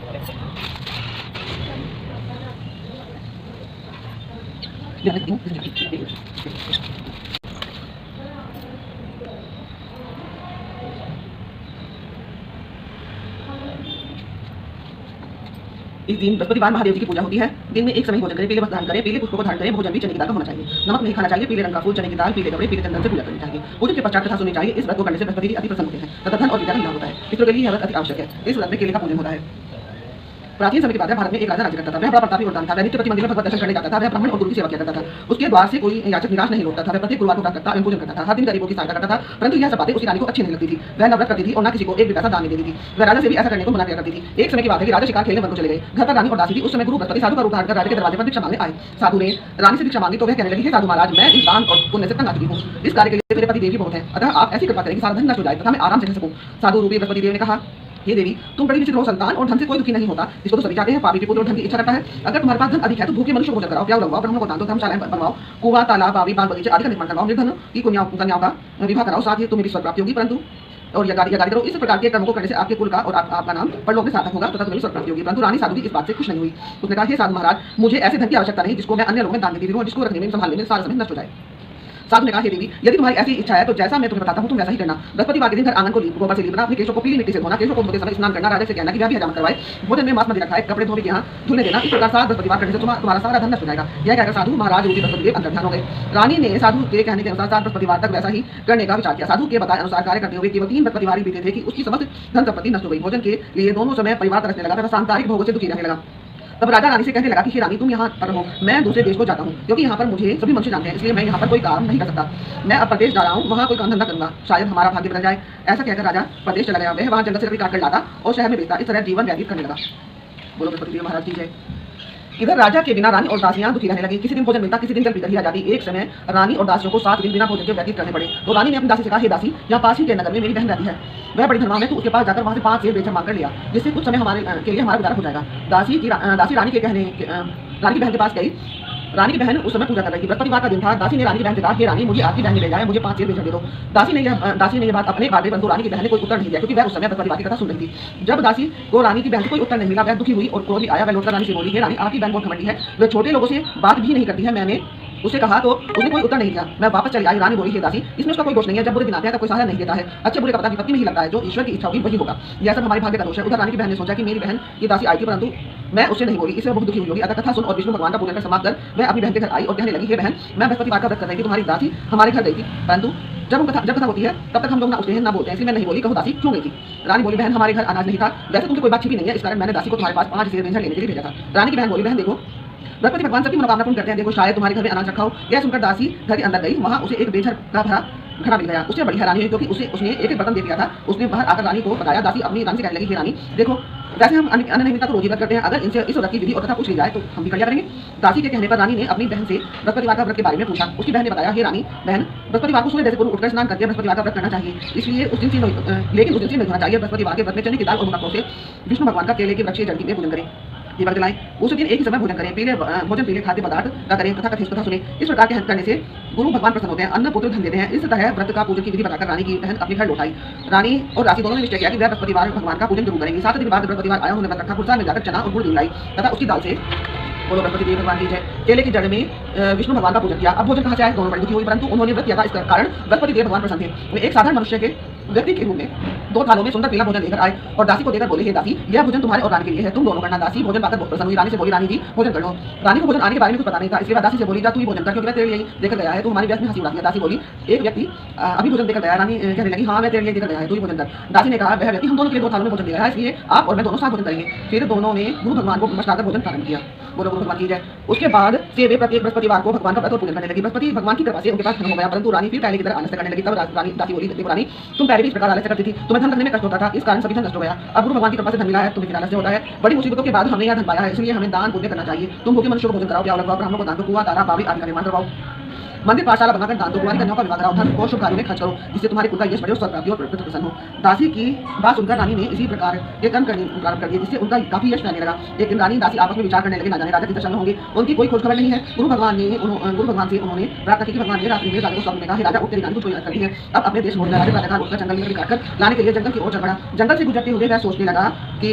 इस दिन बृहस्पतिवार महादेव जी की पूजा होती है। दिन में एक समय भोजन करें, पीले वस्त्र धारण करें, पीले पुष्पों को धारण करें, भोजन भी चने की दाल का होना चाहिए, नमक नहीं खाना चाहिए, पीले रंग का फूल, चने की दाल, पीले कपड़े, पीले चंदन से पूजा करनी चाहिए। पूजन के पश्चात कथा सुननी चाहिए। इस व्रत को करने से बृहस्पति जी अति प्रसन्न होते हैं तथा धन और विद्या का लाभ होता है। पितरों के लिए यह व्रत अति आवश्यक है। इस व्रत में केले का पूजन होता है। प्राचीन समय के बाद भारत में एक राजा राज्य करता था। वह बड़ा प्रतापी और दान था। वह नित्य प्रति मंदिर में भगवत दर्शन करने जाता था। वह ब्राह्मण और गुरु की सेवा किया करता था। उसके द्वार से कोई याचक निराश नहीं लौटता था। वह प्रत्येक गुरुवार को व्रत करता एवं पूजन करता था। हर दिन गरीबों की सहायता करता था, परंतु यह सब बातें उसकी रानी को अच्छी नहीं लगती थी। वह न व्रत करती थी और न किसी को एक भी पैसा दान नहीं देती थी। वह राजा से भी ऐसा करने को मना किया करती थी। एक समय की बात है कि राजा शिकार खेलने वन को चले गए। घर पर रानी और दासी थी। उस समय गुरु बृहस्पति साधु का रूप धारण कर राजा के दरवाजे पर भिक्षा मांगने आए। साधु ने रानी से भिक्षा मांगी तो वह कहने लगी, हे साधु महाराज, मैं इस दान और पुण्य से तंग आ चुकी हूँ। इस कार्य के लिए मेरे पति देव भी बहुत है, अतः आप ऐसी कृपा करें कि सारा धन नष्ट हो जाए तथा मैं आराम से रह सकूं। साधु रूपी बृहस्पति देव ने कहा, हे देवी, तुम बड़ी विचित्र हो। संतान और धन से कोई दुखी नहीं होता, जिसको तो सभी चाहते हैं। पापी भी पुत्र और धन की इच्छा करता है। अगर तुम्हारे पास धन अधिक है तो भूखे मनुष्य को भोजन कराओ, प्याऊ लगवाओ, ब्राह्मणों को दान दो, धर्मशालाएं बनवाओ, कुआं, तालाब, बावी, बाग बगीचे आदि का निर्माण करवाओ, निर्धन की कन्याओं का विवाह कराओ, साथ ही तुम्हें भी स्वर्ग प्राप्ति होगी। परंतु और यज्ञ करो। इस प्रकार के कर्मों को करने से आपके कुल का और आपका नाम परलोक में सार्थक होगा तथा तुम्हें स्वर्ग प्राप्ति होगी। परंतु रानी साधु की इस बात से खुश नहीं हुई। उसने कहा, हे साधु महाराज, मुझे ऐसे धन की आवश्यकता नहीं जिसको मैं अन्य लोगों में दान देती रहूं और जिसको रखने में संभालने में सारा समय नष्ट हो जाए। साधु ने कहा, हे देवी, यदि तुम्हारी ऐसी इच्छा है तो जैसा मैं तुम्हें बताता हूँ तुम वैसा ही करना। बृहस्पतिवार के दिन घर आंगन को गोबर से लीपना, अपने केशों को पीली मिट्टी से धोना, केशों को धोते समय स्नान करना, राजा से कहना कि वह भी हजामत करवाए, भोजन में मांस मदिरा खाए, कपड़े धोबी के यहाँ धुलने देना। इस प्रकार सात बृहस्पतिवार करने से तुम्हारा सारा धन नष्ट हो जाएगा। यह कहकर साधु महाराज रूपी बृहस्पति देव अंतर्ध्यान हो गए। रानी ने साधु के कहने के अनुसार सात बृहस्पतिवार तक वैसा ही करने का विचार किया। साधु के बताए अनुसार कार्य करते हुए केवल 3 बृहस्पतिवार ही बीते थे कि उसकी समस्त धन संपत्ति नष्ट हो गई। भोजन के लिए दोनों समय परिवार तरसने लगा तथा सांसारिक भोगों से दुखी रहने लगा। तब राजा रानी से कहने लगा कि हे रानी, तुम यहाँ पर रहो, मैं दूसरे देश को जाता हूँ, क्योंकि यहाँ पर मुझे सभी मनुष्य जानते हैं, इसलिए मैं यहाँ पर कोई काम नहीं कर सकता। मैं अब प्रदेश जा रहा हूँ, वहाँ कोई काम धंधा करूंगा, शायद हमारा भाग्य बदल जाए। ऐसा कहकर राजा प्रदेश चला गया। वह वहाँ जंगल से लकड़ी काट कर लाता और शहर में बेचता। इस तरह जीवन व्यतीत करने लगा। बोलो बृहस्पति देव महाराज की जय। इधर राजा के बिना रानी और दासियां दुखी रहने लगी। किसी दिन भोजन मिलता, किसी दिन जल पीकर ही आ जाती। एक समय रानी और दासियों को 7 दिन बिना भोजन के व्यतीत करने पड़े। तो रानी ने अपनी दासी से कहा, हे दासी, यहाँ पास ही के नगर में मेरी बहन रहती है, वह बड़ी धनवान है, तो उसके पास जाकर वहाँ से 5 सेब बेचकर मांग कर लिया, जिससे कुछ समय हमारे के लिए हमारा गुजारा हो जाएगा। दासी रानी की बहन के पास गई। रानी की बहन उस समय पूजा कर रही थी। बृहस्पतिवार का दिन था। दासी ने रानी की बहन से कहा, हे रानी, मुझे आपकी बहन ने भेजा है, मुझे 5 सेब बेचकर दे दो। दासी ने यह बात अपने बारे, परंतु रानी की बहन ने कोई उत्तर नहीं दिया, क्योंकि वह उस समय बृहस्पतिवार की कथा सुन रही थी। जब दासी को रानी की बहन से कोई उत्तर नहीं मिला, वह दुखी हुई और क्रोध भी आया। वह लौटकर रानी से बोली, हे रानी, आपकी बहन बहुत घमंडी है, वह छोटे लोगों से बात भी नहीं करती है। मैंने उसे कहा तो उसने कोई उत्तर नहीं दिया। मैं वापस चली आई। रानी बोली, हे दासी, इसमें उसका कोई दोष नहीं है। जब बुरे दिन आते हैं तब कोई सहारा नहीं देता है। अच्छे बुरे का पता विपत्ति में ही लगता है। जो ईश्वर की इच्छा होगी वही होगा। यह सब हमारे भाग्य का दोष है। उधर रानी की बहन ने सोचा कि मेरी बहन ये दासी आई थी, परंतु मैं उससे नहीं बोली, इससे बहुत दुखी हुई होगी। अतः कथा सुन और विष्णु भगवान का पूजन कर समाप्त कर वह अपनी बहन के घर आई और कहने लगी, हे बहन, मैं बृहस्पतिवार का व्रत कर रही थी, तुम्हारी दासी हमारे घर गई थी, परंतु जब कथा होती है तब तक हम लोग ना उठते हैं ना बोलते हैं, इसलिए मैं नहीं बोली। कहो दासी क्यों गई थी? रानी बोली, बहन, हमारे घर अनाज नहीं था। वैसे तुमसे कोई बात छिपी नहीं है, इस कारण मैंने दासी को तुम्हारे पास 5 सेब लेने के लिए भेजा था। रानी की बहन बोली, बहन देखो, बृहस्पति भगवान सबकी मनोकामना पूर्ण करते हैं। देखो, शायद तुम्हारे घर में अनाज रखा हो। यह सुनकर दासी घर के अंदर गई। वहाँ उसे एक बेझर का भरा घड़ा मिल गया। उससे बड़ी हैरानी हुई, क्योंकि उसने एक बर्तन दे दिया था। उसने बाहर आकर रानी को बताया। दासी अपनी रानी से कहने लगी, हे रानी, देखो, वैसे हम अन्न नहीं मिलता तो रोजी व्रत करते हैं, अगर इनसे इस व्रत की विधि और कथा पूछ ली जाए तो हम भी कर लिया करेंगे। दासी के कहने पर रानी ने अपनी बहन से बृहस्पतिवार का व्रत के बारे में पूछा। उसकी बहन ने बताया, हे रानी, बहन, बृहस्पतिवार को सूर्योदय से पूर्व उठकर स्नान करके बृहस्पतिवार का व्रत करना चाहिए, इसलिए उस दिन से नहीं होना चाहिए। बृहस्पतिवार के व्रत में चने की दाल और मुनक्कों से विष्णु भगवान का केले के वृक्ष जड़ में पूजन करें, दीपक जलाएं। उस दिन एक ही समय भोजन करें, पीले खाद्य पदार्थ का करें तथा कथा सुने। इस प्रकार के करने से गुरु भगवान प्रसन्न होते हैं, अन्न पुत्र धन देते हैं। इस तरह व्रत का पूजन की विधि बताकर रानी की बहन अपने घर लौट आई। रानी और दासी दोनों ने निश्चय किया कि वह बृहस्पतिवार भगवान का पूजन जरूर करेंगे। 7 दिन बाद बृहस्पतिवार आया। उन्होंने व्रत रखा। गुड़साल में जाकर चना और गुड़ लाई तथा उसकी दाल से, बोलो बृहस्पति देव भगवान की जय, केले की जड़ में विष्णु भगवान का पूजन किया। अब भोजन कहाँ से आए? दोनों बड़ी दुखी हुई, परंतु उन्होंने व्रत किया था, इस कारण बृहस्पति देव भगवान प्रसन्न थे। वे एक साधारण मनुष्य के व्यक्ति के रूप में 2 थालों में सुंदर पीला भोजन लेकर आए और दासी को देकर बोले, हे दासी, यह भोजन तुम्हारे और रानी के लिए है, तुम दोनों करना। दासी भोजन पाकर बहुत प्रसन्न हुई। रानी से बोली, रानी जी, भोजन कर लो। रानी को भोजन आने के बारे में कुछ पता नहीं था, इसलिए दासी से बोली, जा तू ही भोजन कर, क्योंकि मैं तेरे लिए देकर गया है। तो हमारी व्यस्त में हंसी उड़ाती है। दासी बोली, एक व्यक्ति अभी भोजन देकर गया। रानी कहने लगी, हाँ, मैं तेरे लिए देकर गया है, तू ही भोजन कर। दासी ने कहा, वह व्यक्ति हम दोनों के लिए 2 थालों में भोजन दे रहा है, इसलिए आप और मैं दोनों साथ भोजन करेंगे। फिर दोनों ने गुरु भगवान को नमस्कार भोजन प्रारंभ किया। बोलो गुरु भगवान की जय। उसके बाद से वे प्रत्येक बृहस्पतिवार को भगवान का व्रत और पूजन करने लगी। बृहस्पति भगवान की कृपा से उनके पास धन हो गया, परंतु रानी फिर पहले की तरह आलस्य करने लगी। तब दासी बोली, देखो रानी, तुम पहले भी इस प्रकार आलस्य करती थी, तुम्हें धन रखने में कष्ट होता था, इस कारण सभी धन नष्ट हो गया। अब गुरु भगवान की कृपा से धन मिला है, तुम्हें फिर आलस्य होता है। बड़ी मुसीबतों के बाद हमने यह धन पाया है, इसलिए हमें दान पुण्य करना चाहिए। तुम भूखे मनुष्यों को भोजन कराओ, प्याऊ लगवाओ, ब्राह्मणों को दान दो, कुआं, तालाब, बावी आदि का निर्माण करवाओ, मंदिर पाठशाला बनाकर दान दो, तुम्हारी कन्याओं का विवाह कराओ, धन को शुभ कार्यों में खर्च करो, जिससे तुम्हारे कुल का यश बढ़े और स्वर्ग प्राप्ति और प्रसन्न हो। दासी की बात सुनकर रानी ने इसी प्रकार के कर्म करने प्रारंभ कर दिए, जिससे उनका काफी यश रहने लगा। एक दिन रानी दासी आपस में विचार करने लगे, ना जाने राजा किस दशा में होंगे, उनकी कोई खोज खबर नहीं है। गुरु भगवान से उन्होंने प्रार्थना की कि भगवान ने रात्रि में राजा को स्वप्न में कहा, हे राजा, उठ, तेरी रानी कुछ करती है, अब अपने देश मोड़ना। राजा प्रातःकाल उठकर जंगल में लकड़ी काटकर लाने के लिए जंगल की ओर चल पड़ा। जंगल से गुजरते हुए वह सोचने लगा कि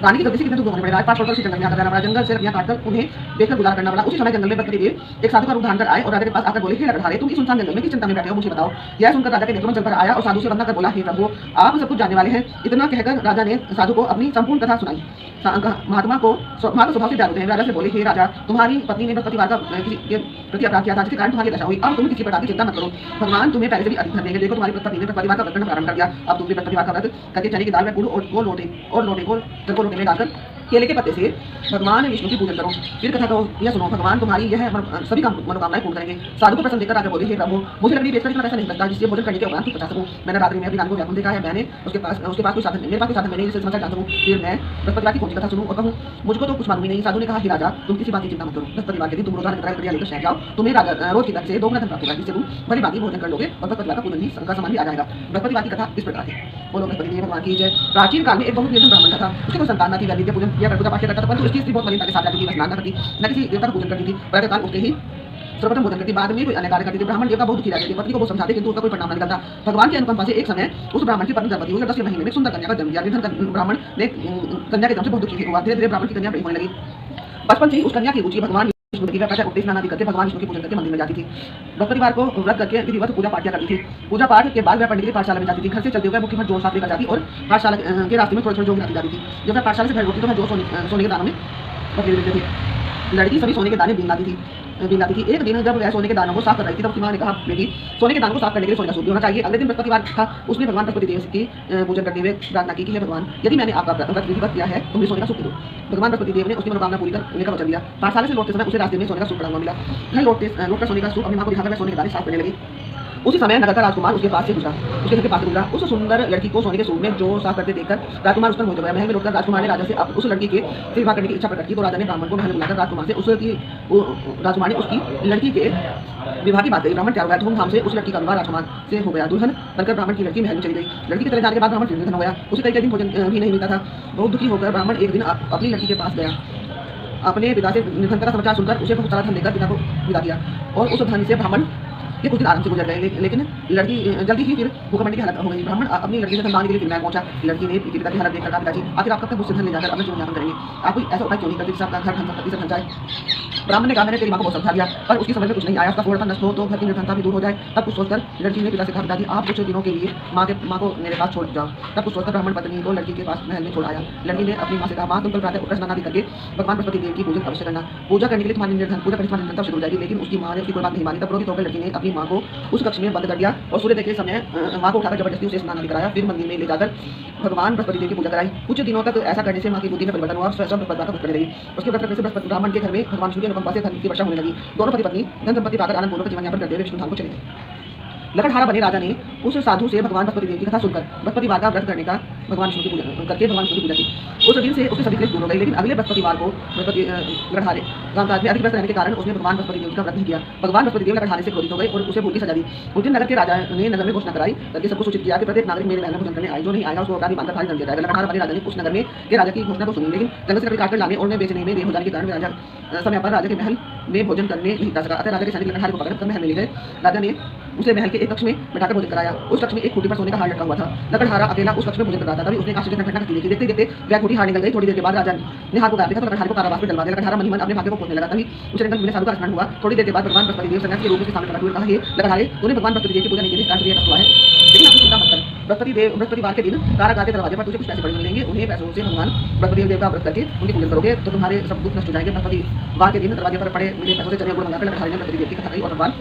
रानी की गलती से कितने दुख भोगने पड़े। राजपाट छोड़कर उसी जंगल में आकर रहना पड़ा, जंगल से लकड़ियां काटकर उन्हें देखकर गुजारा करना पड़ा। उसी समय जंगल में बृहस्पति देव एक साधु का रूप धारण कर आए और राजा के पास आकर बोले, हे लकड़हारे, तुम इस सुनसान जंगल में किस चिंता में बैठे हो, मुझे बताओ। यह सुनकर राजा के नेत्र में जल कर आया और साधु से वंदना कर बोला, हे प्रभु, आप सब कुछ जानने वाले हैं। इतना कहकर राजा ने साधु को अपनी संपूर्ण कथा सुनाई। महात्मा को स्वभाव से प्यार होते हैं। राजा से बोले, हे राजा, तुम्हारी पत्नी ने बृहस्पतिवार का किसी के प्रति अपराध किया था, जिसके कारण तुम्हारी दशा हुई। अब तुम किसी प्रकार की चिंता मत करो, भगवान तुम्हें पहले से भी अधिक धन देंगे। देखो, तुम्हारी पत्नी ने बृहस्पतिवार का व्रत करना प्रारंभ कर दिया। अब तुम भी बृहस्पतिवार का व्रत करके चने की दाल में गुड़ और लोटे को में डालकर केले के पत्ते से भगवान विष्णु की पूजन करो। फिर कथा को यह सुनो, भगवान तुम्हारी यह सभी मनोकामनाएं पूर्ण करेंगे। साधु को प्रसन्न देखकर राजा बोले, हे प्रभु, मुझे लकड़ी बेचकर इतना पैसा नहीं लगता जिससे भोजन करने के उपरांत कुछ बचा सकूं। मैंने रात्रि में अपनी रानी को व्याकुल देखा है। मैंने उसके पास कोई साधन नहीं, मेरे पास कोई साधन नहीं जिससे समाचार जान सकूं। फिर मैं बृहस्पतिवार की कौन सी कथा सुनूं और कहूं, मुझको तो कुछ मालूम ही नहीं। साधु ने कहा, हे राजा, तुम किसी बात की चिंता मत करो। बृहस्पतिवार के दिन तुम रोजाना लकड़ियां लेकर शहर जाओ। तुम्हें रोज की तरह से 2 गुना धन प्राप्त होगा, जिससे तुम भली भांति भोजन कर लोगे और बृहस्पतिवार का पूजन भी का सामान भी आ जाएगा। बृहस्पतिवार की कथा इस प्रकार है। बोलो बृहस्पति भगवान की जय। प्राचीन काल में एक बहुत निर्धन ब्राह्मण था। उसकी कोई संतान न थी। वह पूजन किया, पूजा पाठ करता था, परंतु उसकी स्त्री बहुत मलिनता के साथ जाती थी, स्नान न करती, न किसी देवता का पूजन करती थी। प्रातःकाल उठते ही सर्वप्रथम भोजन करती, बाद में कोई अन्य कार्य करती थी। ब्राह्मण देवता बहुत दुखी रहते थे, पत्नी को बहुत समझाते किंतु उसका कोई परिणाम नहीं निकलता। भगवान की अनुकंपा से एक समय उस ब्राह्मण की पत्नी गर्भवती हुई और 10 महीने में सुंदर कन्या का जन्म दिया। निर्धन ब्राह्मण ने कन्या के जन्म से बहुत दुखी हुआ। धीरे धीरे ब्राह्मण की कन्या बड़ी होने लगी। बचपन से ही उस कन्या की रुचि भगवान विष्णु की प्रातः उठते स्नान आदि करके भगवान विष्णु की पूजन करके मंदिर में जाती थी। बृहस्पतिवार को व्रत करके विधिवत पूजा पाठ करती थी। पूजा पाठ के बाद वह पंडित की पाठशाला में जाती थी। घर से चलते हुए मुख्य जोर साथ लेकर जाती और पाठशाला के रास्ते में थोड़े थोड़े जोग जाती थी। जब वह पाठशाला से घर लौटती तो वह जो सोने के दानों में बदले देते थे। लड़की सभी सोने के दाने बीन लाती थी। एक दिन जब वह सोने के दानों को साफ कर रही थी तब उसकी मां ने कहा, बेटी, सोने के दानों को साफ करने के लिए सोने का सूप भी होना चाहिए। अगले दिन बृहस्पतिवार था। उसने भगवान बृहस्पति देव की पूजन करते हुए प्रार्थना की कि हे भगवान, यदि मैंने आपका व्रत विधिवत किया है तो मुझे सोने का सूप दो। भगवान बृहस्पति देव ने उसकी मनोकामना पूरी करने का वचन दिया। पाठशाला से लौटते समय उसे रास्ते में सोने का सूप पड़ा हुआ मिला। घर लौटकर सोने का सूप अपनी मां को दिखाकर वह सोने के दाने साफ करने लगी। उसी समय नगर का राजकुमार उसके पास से गुजरा, उसके घर के पास से गुजरा। उस सुंदर लड़की को सोने के सूप में जो साफ करते देखकर राजकुमार उस पर मोहित हो गया। महल में लौटकर राजकुमार ने राजा से उस लड़की के से विवाह करने की इच्छा प्रकट की। तो राजा ने ब्राह्मण को महल में बुलाकर राजकुमार ने उसकी लड़की के विवाह की बात कही। ब्राह्मण तैयार हुआ। धूमधाम से उस लड़की का विवाह राजकुमार से हो गया। दुल्हन बनकर ब्राह्मण की लड़की महल में चली गई। लड़की के चले जाने के बाद ब्राह्मण निर्धन हो गया। उसे कई दिन भोजन भी नहीं मिलता था। बहुत दुखी होकर ब्राह्मण एक दिन अपनी लड़की के पास गया। अपने पिता से निर्धनता का समाचार सुनकर उसे बहुत सारा धन देकर पिता को विदा किया और उस धन से ब्राह्मण ये कुछ दिन आराम से गुजर गए। लेकिन लड़की जल्दी ही फिर भूखमंडी की हालत हो गई। ब्राह्मण अपनी लड़की से धन मांगने के लिए फिर पहुंचा। लड़की ने पिता की हालत देखकर कहा, पिताजी, आखिर आप कब तक मुझसे धन ले जाकर अपना जीवन यापन करेंगे? आप कोई ऐसा उपाय क्यों नहीं करते जिससे आपका घर धन संपत्ति से धन जाए? ब्राह्मण ने कहा, मैंने तेरी मां को बहुत समझा दिया पर उसकी समझ में कुछ नहीं आया। उसका थोड़ा नष्ट हो तो घर की निर्धनता भी दूर हो जाए। तब कुछ सोचकर लड़की ने पिता से कहा, पिताजी, आप कुछ दिनों के लिए माँ को मेरे पास छोड़ जाओ। तब कुछ सोचकर ब्राह्मण पत्नी को लड़की के पास महल में छोड़ आया। लड़की ने अपनी माँ से कहा, माँ, तुम कल प्रातः उठकर स्नान आदि करके भगवान बृहस्पति देव की पूजन अवश्य करना। पूजा करने के लिए तुम्हारी निर्धनता शुरू हो जाएगी। लेकिन उसकी माँ ने उसकी कोई बात नहीं मानी। तब क्रोधित होकर लड़की ने अपनी माँ को उस कक्ष में बंद कर दिया और सूर्य के समय माँ को उठाकर जबरदस्ती उसे स्नान आदि कराया। फिर मंदिर में ले जाकर भगवान बृहस्पति देव की पूजा कराई। कुछ दिनों तक ऐसा करने से माँ की बुद्धि में परिवर्तन हुआ और सब बृहस्पतिवार का करने लगी। उसके व्रत करने से ब्राह्मण के घर में भगवान विष्णु की अनुकंपा से धन की वर्षा होने लगी। दोनों पति पत्नी धन संपत्ति पाकर आनंद पूर्वक जीवन यापन करते हुए विष्णु धाम को चले गए। लकड़हारा बने राजा ने उस साधु से भगवान बृहस्पति देव की कथा सुनकर बृहस्पतिवार का व्रत करने का भगवान विष्णु की पूजा की। उस दिन से उसके सभी क्लेश दूर हो गए। लेकिन अगले बृहस्पतिवार को लकड़हारे कामकाज में अधिक व्यस्त रहने के कारण उसने भगवान बृहस्पति देव का व्रत नहीं किया। भगवान बृहस्पति देव लकड़हारे से क्रोधित हो गए और उसे भूल की सजा दी। उस दिन नगर के राजा ने नगर में घोषणा कराई करके सबको सूचित किया कि प्रत्येक नागरिक मेरे महल में भोजन करने आए, जो नहीं आएगा उसको अपराधी मानकर फांसी दे दिया जाएगा। लकड़हारा बने राजा ने उस नगर में के राजा की घोषणा को सुनी। लेकिन जंगल से लकड़ी काटकर लाने और बेचने में देर हो जाने के कारण राजा समय पर राजा के महल में भोजन करने नहीं जा सका। अतः राजा के सैनिक लकड़हारे को पकड़कर महल में ले गए। राजा ने उसे महल के एक कक्ष में बैठाकर भोजन कराया। उस कक्ष में एक खूंटी पर सोने का हार लटका हुआ था। लकड़हारा अकेला उस कक्ष में भोजन कर रहा था। तभी उसने आश्चर्य घटना घटी देखी। देखते देखते वह खूंटी हार निकल गई। थोड़ी देर के बाद राजा ने हाथ को काट दिया तो लकड़हारे को कारावास में डलवा दिया। लकड़हारा मन ही मन अपने भाग्य को खोजने लगा। तभी उसे रंगल में साधु का स्नान हुआ। थोड़ी देर के बाद भगवान बृहस्पति देव सन्यासी के रूप में सामने प्रकट हुए। कहा, हे लकड़हारे, तूने भगवान बृहस्पति देव की पूजा नहीं की, स्नान किया हुआ है, लेकिन अपनी चिंता मत कर। बृहस्पतिवार के दिन कारागार के दरवाजे पर तुझे कुछ पैसे पड़े मिलेंगे। उन्हें पैसों से भगवान बृहस्पति देव का व्रत करके उनकी पूजन करोगे तो तुम्हारे सब दुख नष्ट हो जाएंगे। बृहस्पतिवार के दिन दरवाजे पर पड़े मिले पैसों से चने गुड़ मंगाकर लकड़हारे ने बृहस्पति देव की कथा कही और भगवान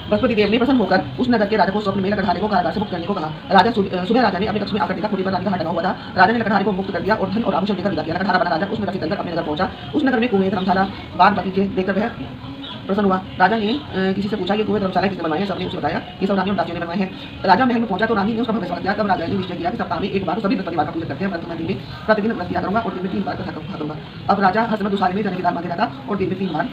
बृहस्पति देव ने प्रसन्न होकर उस नगर के राजा को स्वप्न में लकड़हारे को कारागार से मुक्त करने को कहा। राजा सुबह राजा ने अपने कक्ष में आकर देखा खूंटी पर रानी का हाथ लगा हुआ था। राजा ने लकड़हारे को मुक्त कर दिया और धन और आभूषण देकर विदा किया। लकड़हारा बना राजा उस नगर से चलकर अपने नगर पहुंचा। उस नगर में कुएं, धर्मशाला, बाग बगीचे देखकर वह प्रसन्न हुआ। राजा ने किसी से पूछा कि कुएं, धर्मशाला किसने बनवाए हैं? सबने उसे बताया कि सब रानियों और दासियों ने बनवाए हैं। राजा महल में पहुंचा तो रानी ने उसका भव्य स्वागत किया। तब राजा ने निश्चय किया कि सप्ताह में एक बार सभी बृहस्पतिवार का पूजन करते हैं। मैं दिन में प्रतिदिन व्रत किया करूंगा और दिन में 3 बार कथा करूंगा। अब राजा हर समय दुसारे में चने की दाल मांगे था और दिन में 3 बार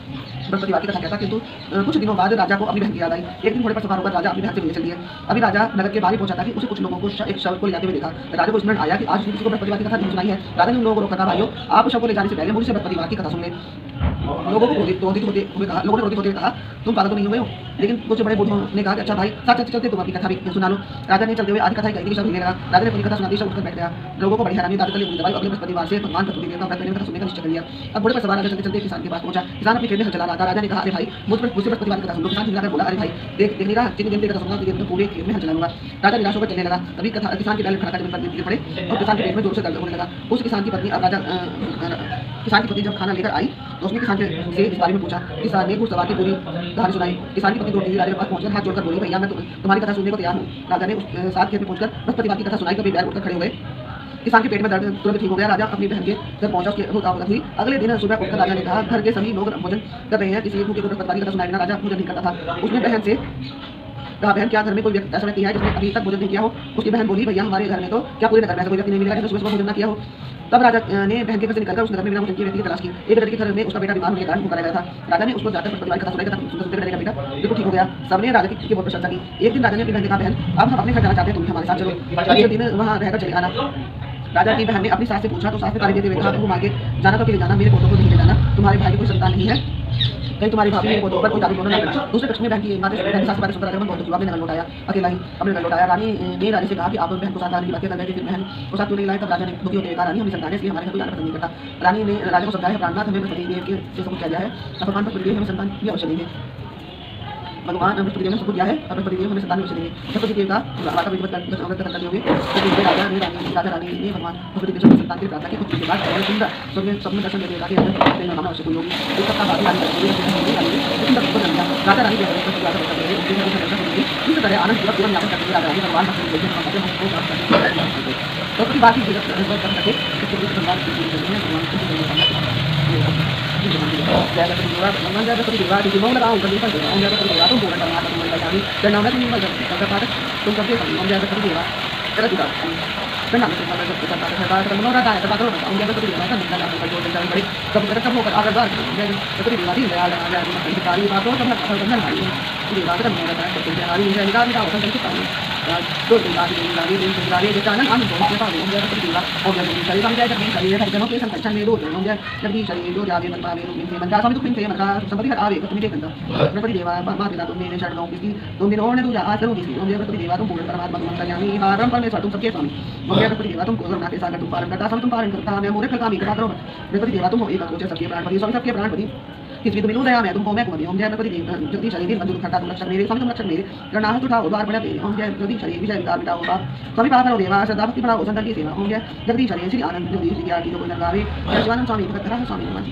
बृहस्पतिवार की कथा कहता। किंतु कुछ दिनों बाद राजा को अपनी बहन की याद आई। एक दिन घोड़े पर सवार होकर राजा अपनी बहन से मिलने चल दिए। अभी राजा नगर के बाहर पहुंचा था कि उसे कुछ लोगों को एक शव को ले जाते हुए देखा। राजा को स्मरण आया कि आज किसी को बृहस्पतिवार की कथा नहीं सुनाई है। राजा ने उन लोगों को रोका था, भाइयों, आप शव को ले जाने से पहले मुझसे बृहस्पतिवार की कथा सुन ले। लोगों को क्रोधित हुए कहा, लोगों ने क्रोधित होते हुए कहा, तुम पागल तो नहीं हुए हो? लेकिन कुछ बड़े बुद्धों ने कहा कि अच्छा भाई, साथ चलते चलते तुम अपनी कथा भी सुना लो। राजा ने चलते हुए आधी कथा कही, शब्द लगा। राजा ने अपनी कथा सुनाती, शब्द उठकर बैठ गया। लोगों को बड़ी हैरानी, दादी तले उंगली दबाई। अगले बृहस्पतिवार से भगवान प्रकृतिदेव का व्रत करने का सुनने का निश्चय कर लिया। अब घोड़े पर सवार राजा चलते चलते किसान के पास पहुंचा। किसान अपने खेत में हल चला रहा था। राजा ने कहा, अरे भाई, मुझसे बृहस्पतिवार की कथा सुन लो। किसान चिल्लाकर बोला, अरे भाई, देख नहीं रहा, जितने दिन तेरी कथा सुनूंगा उतने दिन तो पूरे खेत में हल चलाऊंगा। राजा निराश होकर चलने लगा। तभी किसान के बैल खड़ा कर जमीन पर गिर पड़े और किसान के पेट में जोर से दर्द होने लगा। उस किसान की पत्नी किसान की पत्नी जब खाना लेकर आई तो उसने किसान से इस बारे में पूछा। किसान ने घुड़सवार की पूरी कहानी सुनाई। किसान की पत्नी दौड़ती हुई राजा के पास पहुंचकर हाथ जोड़कर बोली, भैया मैं तुम्हारी कथा सुनने को तैयार हूँ। राजा ने उस साथ खेत में पहुंचकर बृहस्पतिवार की कथा सुनाई। कभी बैल उठकर खड़े हुए। किसान के पेट में दर्द तुरंत ठीक हो गया। राजा अपनी बहन के घर पहुंचा, उसकी अवगत हुई। अगले दिन सुबह उठकर राजा ने कहा, घर के सभी लोग भोजन कर रहे हैं, इसलिए भूखे को बृहस्पतिवार की कथा सुनाए बिना राजा भोजन नहीं करता था। उसने बहन से कहा, बहन क्या घर में कोई व्यक्ति ऐसा व्यक्ति है जिसने अभी तक भोजन नहीं किया हो? उसकी बहन बोली, भैया हमारे घर में तो क्या पूरे नगर में ऐसा कोई व्यक्ति नहीं मिलेगा जिसने सुबह भोजन न किया हो। तब राजा ने बहन के घर से निकलकर उस नगर में बिना भोजन किए व्यक्ति की तलाश की। एक लड़के के घर में उसका बेटा बीमार होने के कारण पुकारा गया था। राजा ने उसको जाकर बृहस्पतिवार की कथा सुनाई। कथा सुनते सुनते का बेटा बिल्कुल ठीक हो गया। सबने राजा की बहुत प्रशंसा की। एक दिन राजा ने अपनी बहन से कहा, बहन अब हम अपने घर जाना चाहते हैं, तुम भी हमारे साथ चलो। अगले दिन वहाँ रहकर चले आना। राजा की बहन ने अपनी सास से पूछा तो सास ने ताली देते हुए कहा, तुम आगे जाना तो अकेले जाना, मेरे पोतों को नहीं ले जाना। तुम्हारे भाई की कोई संतान नहीं है, कहीं तुम्हारी भाभी मेरे पोतों पर कोई जादू टोना ना करे। दूसरे पक्ष में बहन की सास से बातें सुनकर राजा बहुत जवाब में नगर लौटाया। अकेला ही अपने नगर लौटाया। रानी ने राजा से कहा कि आप बहन को साथ लाने की बातें कर रहे थे, फिर बहन को साथ क्यों नहीं लाए? तब राजा ने दुखी होते हुए कहा, रानी हमें संतान है, इसलिए हमारे घर कोई आना पसंद नहीं करता। रानी ने राजा को समझाया, प्राणनाथ हमें बृहस्पतिदेव के से सब कुछ किया गया है, अब भगवान पर हमें संतान भी अवश्य नहीं है। भगवान बृहस्पतिदेव ने सब कुछ दिया है, अब बृहस्पतिदेव हमें संतान भी अवश्य नहीं है। बृहस्पतिदेव का माता विधिवत करते हुए राजा रानी ने भगवान बृहस्पतिदेव से संतान की प्रार्थना की। कुछ दिन के बाद सुंदर स्वप्न दर्शन देते हुए मामला अवश्य कोई होगी। एक सप्ताह बाद राजा रानी इस तरह आनंद पूर्वक जीवन यापन करते हुए राजा रानी भगवान तो की बात ही कर सके भगवान किसी तो मिलूं दया मैं तुमको मैं कुमारी ओम जय गणपति देव जगदीश हरि दिन बंधु खट्टा तुम रक्षक मेरे स्वामी तुम रक्षक मेरे गणनाथ उठाओ द्वार बड़ा तेरे ओम जय जगदीश हरि विजय विकार मिटाओ बाप स्वामी पाप करो देवा सदा भक्ति बढ़ाओ संतन की सेवा ओम जय जगदीश हरि श्री आनंद जगदीश श्री आरती को नरगावे शिवानंद स्वामी भक्त करा स्वामी नमः।